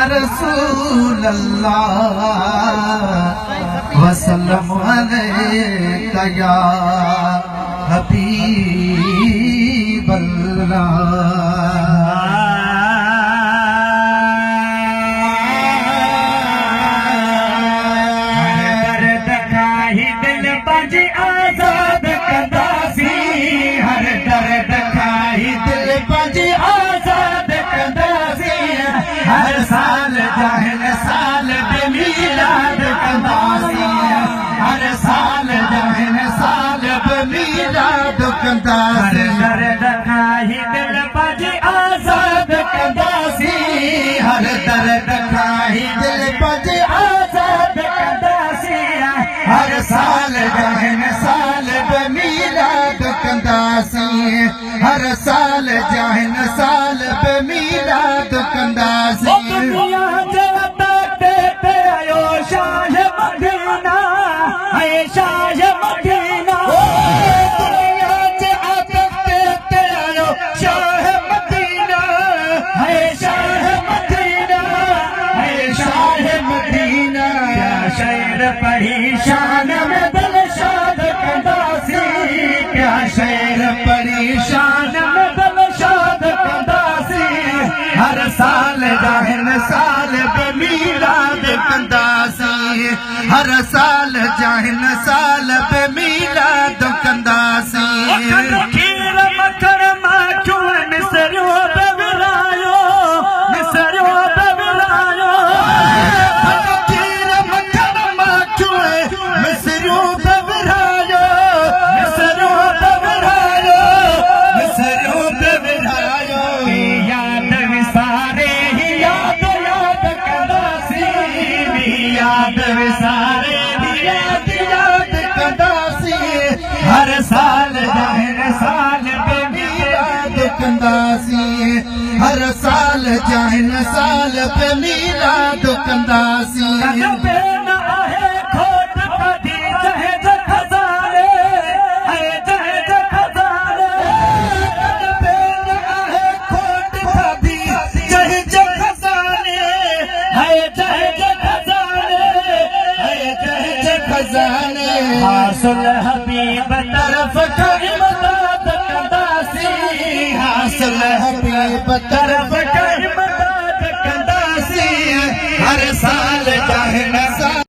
रसूल अल्लाह वसल्लम अलैका या हबीब अल्लाह। हर साल जहन साल पे मीलाद कंदासी, हर साल जहन साल पे मीलाद कंदासी। हर दर्द खाही दिल पजी आजाद कंदासी, हर दर्द खाही दिल पजी आजाद कंदासी। हर साल जहन साल पे मीलाद कंदासी, हर साल जहन साल पे मीलाद कंदासी। दुनिया जगता ते आयो शाह मदीना, है शाह मदीना। दुनिया जगता ते आयो शाह मदीना, है शाह मदीना, है शाह मदीना। क्या शेर पढ़ी शान में दिल शाद कंदासी, क्या शेर पढ़ी शान में दिल शाद कंदासी। हर साल जहन साल पे मीलाद कंदासी, हर साल जहन साल पे मीलाद कंदासी। खीर मकर माखियो मिसरियो पे विरायो, मिसरियो पे विरायो। खीर मकर माखियो मिसरियो पे विरायो, मिसरियो पे विरायो, मिसरियो पे विरायो। याद विसारे ही याद याद कंदासी, याद विसारे ही याद याद कंदासी। हर साल जहन साल पे मीलाद कंदासी, हर साल जहन साल पे मीलाद कंदासी। हासिल हबीब तरफ इमदाद कंदासी, हासिल हबीब तरफ